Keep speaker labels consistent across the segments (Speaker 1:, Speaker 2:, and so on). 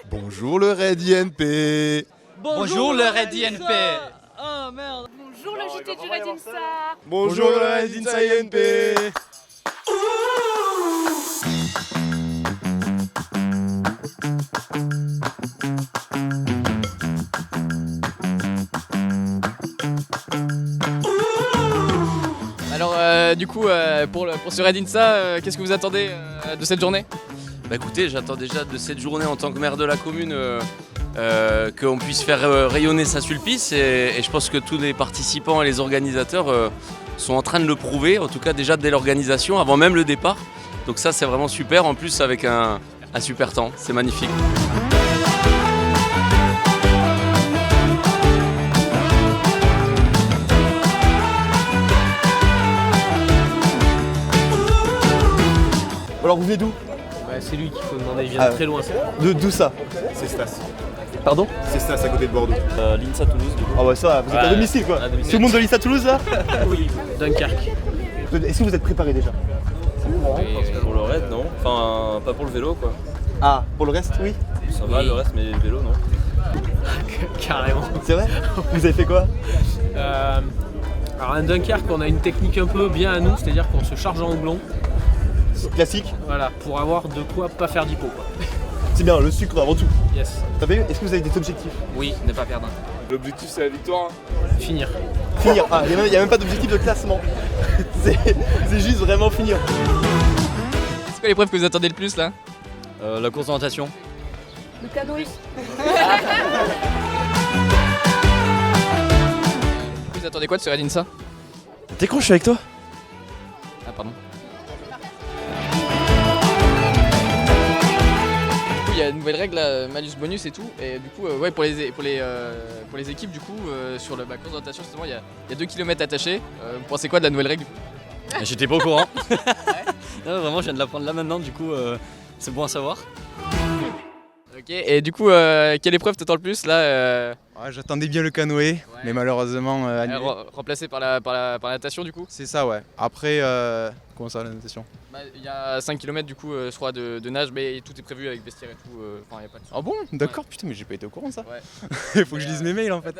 Speaker 1: Bonjour le Red INP.
Speaker 2: Bonjour le Red INP.
Speaker 3: Oh merde.
Speaker 4: Bonjour le JT du Red Insa.
Speaker 1: Bonjour le Red Insa INP.
Speaker 2: Alors du coup pour ce Red Insa, qu'est-ce que vous attendez de cette journée?
Speaker 5: Bah écoutez, j'attends déjà de cette journée en tant que maire de la commune qu'on puisse faire rayonner Saint-Sulpice et je pense que tous les participants et les organisateurs sont en train de le prouver, en tout cas déjà dès l'organisation, avant même le départ. Donc ça c'est vraiment super, en plus avec un super temps, c'est magnifique.
Speaker 6: Alors vous venez d'où?
Speaker 7: C'est lui qu'il faut demander, il vient de très loin.
Speaker 6: D'où ça?
Speaker 1: C'est Stas.
Speaker 6: Pardon?
Speaker 1: C'est Stas à côté de Bordeaux.
Speaker 7: L'INSA Toulouse du coup.
Speaker 6: Ah ouais ça, vous êtes à domicile quoi.
Speaker 7: À domicile.
Speaker 6: Tout le monde de l'INSA Toulouse là?
Speaker 7: Oui, Dunkerque.
Speaker 6: Est-ce que vous êtes préparé déjà?
Speaker 7: Pour le raid, non. Enfin, pas pour le vélo quoi.
Speaker 6: Ah, pour le reste oui?
Speaker 7: Ça va le reste, mais le vélo, non. Carrément.
Speaker 6: C'est vrai? Vous avez fait quoi?
Speaker 7: Alors à Dunkerque, on a une technique un peu bien à nous, c'est-à-dire qu'on se charge en houblon.
Speaker 6: Classique?
Speaker 7: Voilà, pour avoir de quoi pas faire d'hypo quoi.
Speaker 6: C'est bien, le sucre avant tout.
Speaker 7: Yes.
Speaker 6: Est-ce que vous avez des objectifs?
Speaker 7: Oui, ne pas perdre.
Speaker 1: L'objectif c'est la victoire.
Speaker 7: Finir.
Speaker 6: Finir. Ah, il n'y a même pas d'objectif de classement. C'est juste vraiment finir.
Speaker 2: C'est quoi l'épreuve que vous attendez le plus là?
Speaker 7: La course de natation.
Speaker 4: Le canoë.
Speaker 2: Vous attendez quoi de ce Red Insa?
Speaker 6: T'es con, je suis avec toi.
Speaker 2: Ah pardon. Il y a une nouvelle règle, là, malus bonus et tout, et du coup, ouais, pour les équipes, du coup, sur la course d'orientation, justement, il y a 2 km attachés. Vous pensez quoi de la nouvelle règle du coup?
Speaker 7: J'étais pas au courant. Non, vraiment, je viens de l'apprendre là maintenant, du coup, c'est bon à savoir.
Speaker 2: Ok, et du coup, quelle épreuve t'attends le plus là
Speaker 8: Ouais, j'attendais bien le canoë, mais malheureusement annulé.
Speaker 2: Remplacé par la natation du coup?
Speaker 8: C'est ça, ouais. Après, comment ça la natation?
Speaker 2: Il y a 5 km du coup, je crois, de nage, mais tout est prévu avec vestiaire et tout. Enfin, y a pas de soucis.
Speaker 8: Ah bon? D'accord, putain, mais j'ai pas été au courant ça.
Speaker 2: Ouais.
Speaker 8: Faut que je lise mes mails en fait.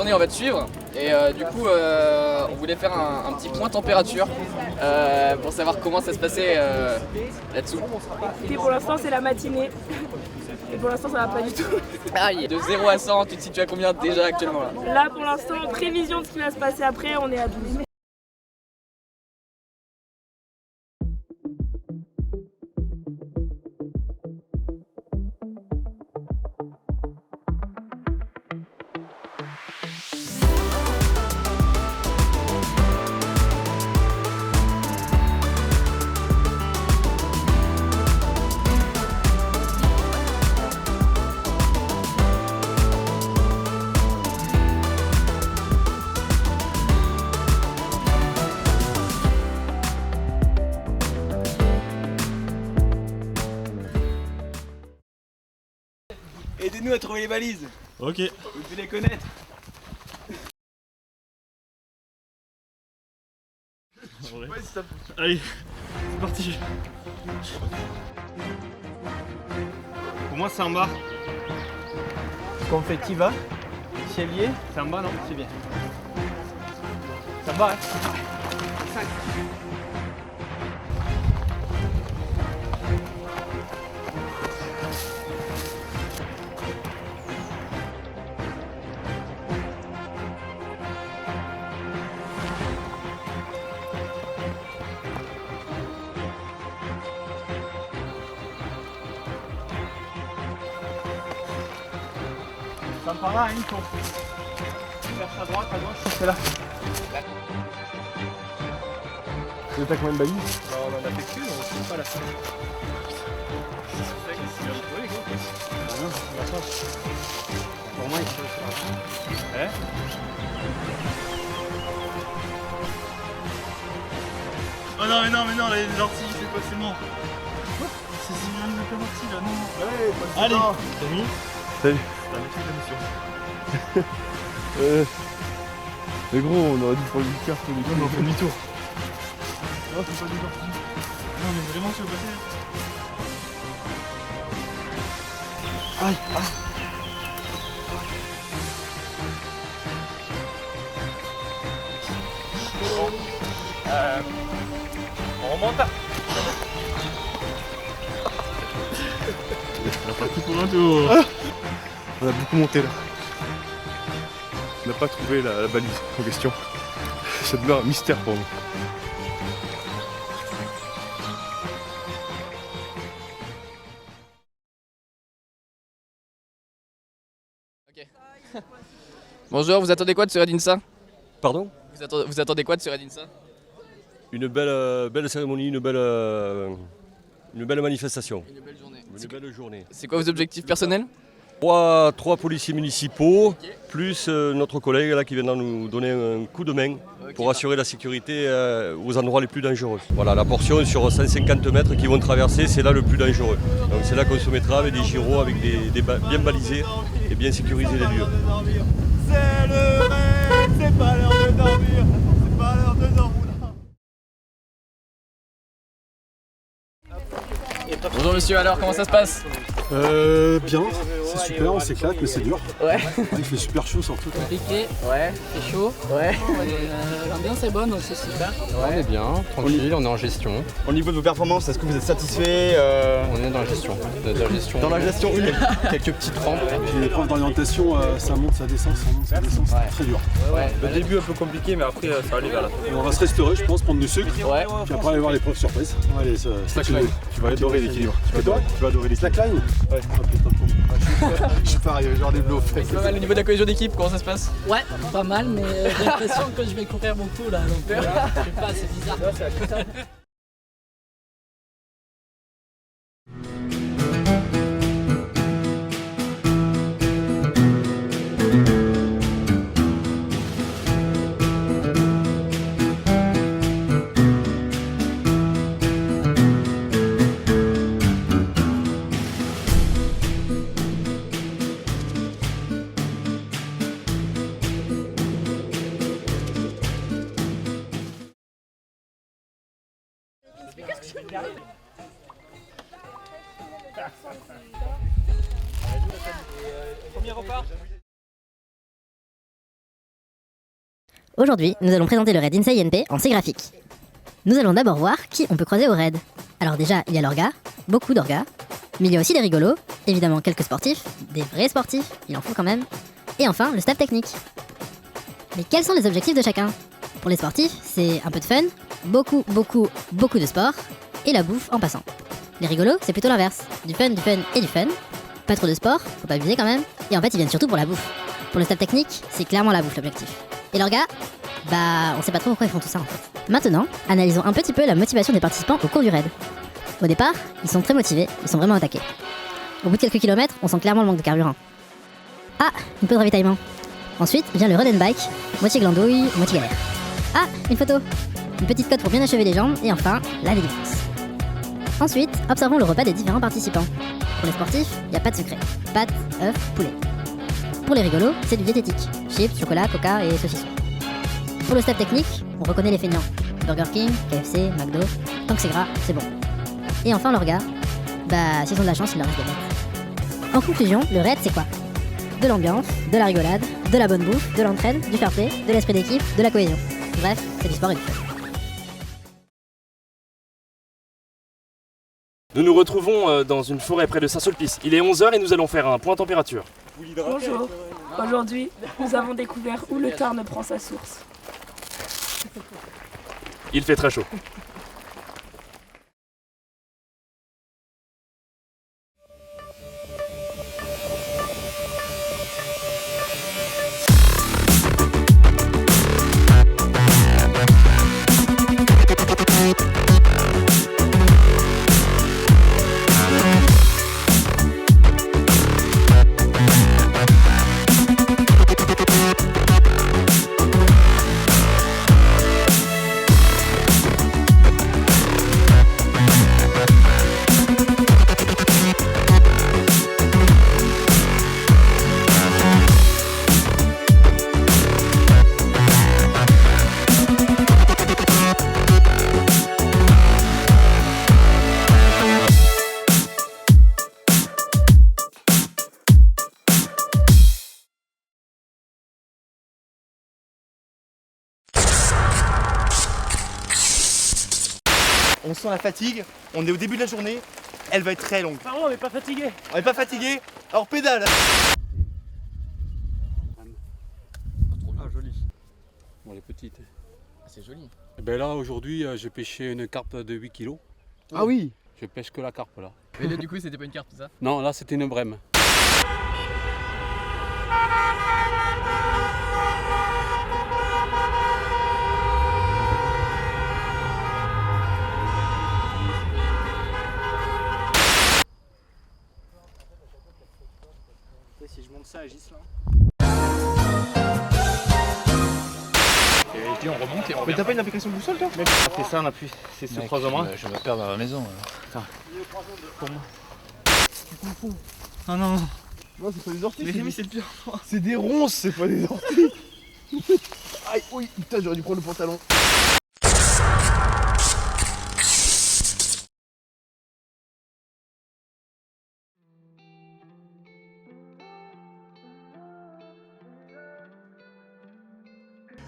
Speaker 2: journée on va te suivre et du coup on voulait faire un petit point température pour savoir comment ça se passait là-dessous.
Speaker 4: Écoutez, pour l'instant, c'est la matinée. Et pour l'instant, ça va pas du tout.
Speaker 2: Aïe. De 0 à 100, tu te situes à combien déjà actuellement là?
Speaker 4: Là, pour l'instant, en prévision de ce qui va se passer après, on est à 12.
Speaker 6: Aidez-nous à trouver les balises.
Speaker 3: Ok.
Speaker 6: Vous devez les connaître.
Speaker 3: Allez, c'est parti. Pour moi, c'est en bas.
Speaker 6: Qu'on fait qui va? Si elle y est?
Speaker 3: C'est en bas, non?
Speaker 6: C'est bien. Ça va, hein? Ça par là, hein, il faut faire à droite, à gauche, c'est là.
Speaker 1: Vous êtes combien de balises?
Speaker 6: On en a fait qu'une, on ne pas la fin. Pour moi, il faut ça. Hein?
Speaker 3: Oh non, mais non, les lentilles, c'est quoi, c'est mort. C'est si bien de la partie là, non.
Speaker 1: Ouais,
Speaker 3: Allez, t'as mis?
Speaker 1: Salut.
Speaker 3: T'as mis toute la mission.
Speaker 1: Mais gros, on aurait dû prendre une carte ou
Speaker 3: Non, mais on fait demi-tour. Non, c'est pas des parties. Non, mais vraiment sur le côté.
Speaker 1: Aïe,
Speaker 6: On remonte à...
Speaker 3: On a parti pour un tour.
Speaker 1: On a beaucoup monté là. On n'a pas trouvé la balise en question. Ça demeure un mystère pour nous.
Speaker 2: Ok. Bonjour, vous attendez quoi de Srebrenica?
Speaker 9: Pardon?
Speaker 2: Vous attendez quoi de Srebrenica?
Speaker 9: Une belle cérémonie, une belle manifestation.
Speaker 2: Une belle journée.
Speaker 9: Une belle journée.
Speaker 2: C'est quoi vos objectifs personnels?
Speaker 9: Trois policiers municipaux, plus notre collègue là, qui viendra nous donner un coup de main pour assurer la sécurité aux endroits les plus dangereux. Voilà, la portion sur 150 mètres qu'ils vont traverser, c'est là le plus dangereux. Donc c'est là qu'on se mettra avec des gyros, avec bien balisés et bien sécuriser les lieux.
Speaker 6: C'est le rêve, c'est pas l'heure de dormir, c'est pas l'heure de dormir.
Speaker 2: Bonjour monsieur, alors comment ça se passe?
Speaker 10: Bien, c'est super, on s'éclate, mais c'est dur.
Speaker 2: Ouais.
Speaker 10: Il fait super chaud surtout.
Speaker 11: Compliqué,
Speaker 2: Ouais.
Speaker 11: c'est chaud.
Speaker 2: Ouais.
Speaker 11: L'ambiance est bonne, donc c'est super.
Speaker 7: On est bien, tranquille, on est en gestion.
Speaker 6: Au niveau de vos performances, est-ce que vous êtes satisfait
Speaker 7: On est dans la gestion.
Speaker 6: Dans la gestion,
Speaker 7: Quelques petites rampes.
Speaker 10: Puis l'épreuve d'orientation, ça monte, ça descend, c'est très dur.
Speaker 6: Le début un peu compliqué, mais après ça va aller vers la fin.
Speaker 10: Et on va se restaurer, je pense, prendre du sucre,
Speaker 2: Ouais.
Speaker 10: puis après aller voir l'épreuve surprise. Allez, slackline.
Speaker 1: Tu vas adorer l'équilibre.
Speaker 10: Tu vas adorer les slackline.
Speaker 1: Ouais. Je suis pareil, genre des bleus au fait.
Speaker 2: C'est pas mal au niveau de la cohésion d'équipe, comment ça se passe?
Speaker 11: Ouais, pas mal, mais j'ai l'impression que je vais courir beaucoup là, donc je sais pas, c'est bizarre.
Speaker 6: Premier repas.
Speaker 12: Aujourd'hui, nous allons présenter le raid INSEE INP en C-graphique. Nous allons d'abord voir qui on peut croiser au raid. Alors déjà, il y a l'orga, beaucoup d'orgas, mais il y a aussi des rigolos, évidemment quelques sportifs, des vrais sportifs, il en faut quand même, et enfin le staff technique. Mais quels sont les objectifs de chacun? Pour les sportifs, c'est un peu de fun, beaucoup de sport, et la bouffe en passant. Les rigolos, c'est plutôt l'inverse, du fun et du fun, pas trop de sport, faut pas abuser quand même, et en fait ils viennent surtout pour la bouffe. Pour le staff technique, c'est clairement la bouffe l'objectif. Et l'orga, bah on sait pas trop pourquoi ils font tout ça en fait. Maintenant, analysons un petit peu la motivation des participants au cours du raid. Au départ, ils sont très motivés, ils sont vraiment attaqués. Au bout de quelques kilomètres, on sent clairement le manque de carburant. Ah, un peu de ravitaillement. Ensuite vient le road and bike, moitié glandouille, moitié galère. Ah, une photo. Une petite cote pour bien achever les jambes, et enfin, la délivrance. Ensuite, observons le repas des différents participants. Pour les sportifs, il n'y a pas de secret. Pâtes, œufs, poulet. Pour les rigolos, c'est du diététique. Chips, chocolat, coca et saucisson. Pour le staff technique, on reconnaît les feignants. Burger King, KFC, McDo, tant que c'est gras, c'est bon. Et enfin l'orga, bah s'ils ont de la chance, il leur reste des mètres. En conclusion, le raid c'est quoi? De l'ambiance, de la rigolade, de la bonne bouffe, de l'entraide, du fair play, de l'esprit d'équipe, de la cohésion. Bref, c'est du sport et du fun.
Speaker 13: Nous nous retrouvons dans une forêt près de Saint-Sulpice. Il est 11h et nous allons faire un point température.
Speaker 4: Bonjour, aujourd'hui nous avons découvert où le Tarn prend sa source.
Speaker 13: Il fait très chaud.
Speaker 6: On sent la fatigue, on est au début de la journée, elle va être très longue.
Speaker 3: Par contre, on n'est pas fatigué.
Speaker 6: On n'est pas fatigué, alors pédale.
Speaker 10: Ah, joli. Bon, elle est petite.
Speaker 2: C'est joli.
Speaker 10: Et ben là, aujourd'hui, j'ai pêché une carpe de 8 kg.
Speaker 6: Ah oui.
Speaker 10: Je pêche que la carpe là.
Speaker 2: Mais là, du coup, c'était pas une carte, tout ça?
Speaker 10: Non, là, c'était une brème.
Speaker 6: Si je monte ça à Gislain.
Speaker 3: Et je dis on remonte et on
Speaker 6: Mais
Speaker 3: revient.
Speaker 6: t'as pas une application de boussole toi? Mec, on a fait ça, on a pu. C'est sur 3 hommes.
Speaker 3: Je vais me perdre à la maison.
Speaker 6: Attends. Pour moi.
Speaker 3: Ah non.
Speaker 6: Non, c'est pas des orties.
Speaker 3: Mais c'est le pire.
Speaker 6: C'est des ronces, c'est pas des orties. Aïe, oui, putain, j'aurais dû prendre le pantalon.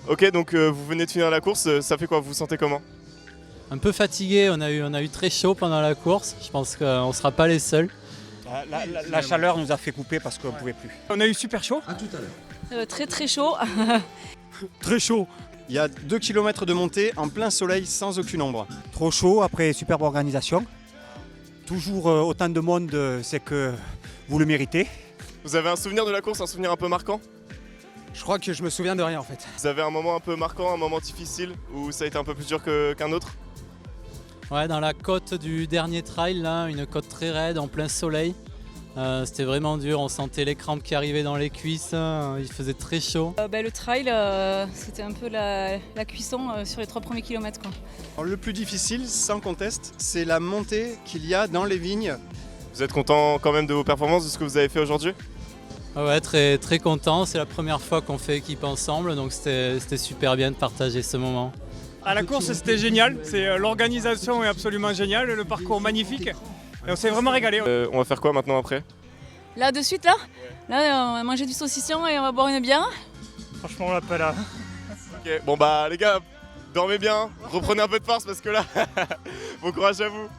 Speaker 1: Ok, donc vous venez de finir la course, ça fait quoi? Vous vous sentez comment?
Speaker 7: Un peu fatigué, on a eu très chaud pendant la course, je pense qu'on ne sera pas les seuls.
Speaker 14: La chaleur nous a fait couper parce qu'on ne pouvait plus.
Speaker 15: On a eu super chaud.
Speaker 16: À tout à l'heure.
Speaker 17: Très chaud.
Speaker 15: Très chaud.
Speaker 18: Il y a 2 km de montée en plein soleil sans aucune ombre.
Speaker 14: Trop chaud après superbe organisation. Toujours autant de monde, c'est que vous le méritez.
Speaker 1: Vous avez un souvenir de la course, un souvenir un peu marquant?
Speaker 15: Je crois que je me souviens de rien en fait.
Speaker 1: Vous avez un moment un peu marquant, un moment difficile, où ça a été un peu plus dur qu'un autre?
Speaker 7: Ouais, dans la côte du dernier trail, là, une côte très raide en plein soleil. C'était vraiment dur, on sentait les crampes qui arrivaient dans les cuisses, il faisait très chaud.
Speaker 17: Le trail, c'était un peu la cuisson sur les 3 premiers kilomètres, quoi.
Speaker 18: Alors, le plus difficile, sans conteste, c'est la montée qu'il y a dans les vignes.
Speaker 1: Vous êtes content quand même de vos performances, de ce que vous avez fait aujourd'hui?
Speaker 7: Ouais, très, très content, c'est la première fois qu'on fait équipe ensemble, donc c'était super bien de partager ce moment.
Speaker 15: À la course, c'était génial. L'organisation est absolument géniale, le parcours magnifique. Et on s'est vraiment régalé.
Speaker 1: On va faire quoi maintenant après?
Speaker 17: Là, de suite, là, on va manger du saucisson et on va boire une bière.
Speaker 3: Franchement, on l'a pas là.
Speaker 16: Ok, bon bah les gars, dormez bien, reprenez un peu de force parce que là, bon courage à vous.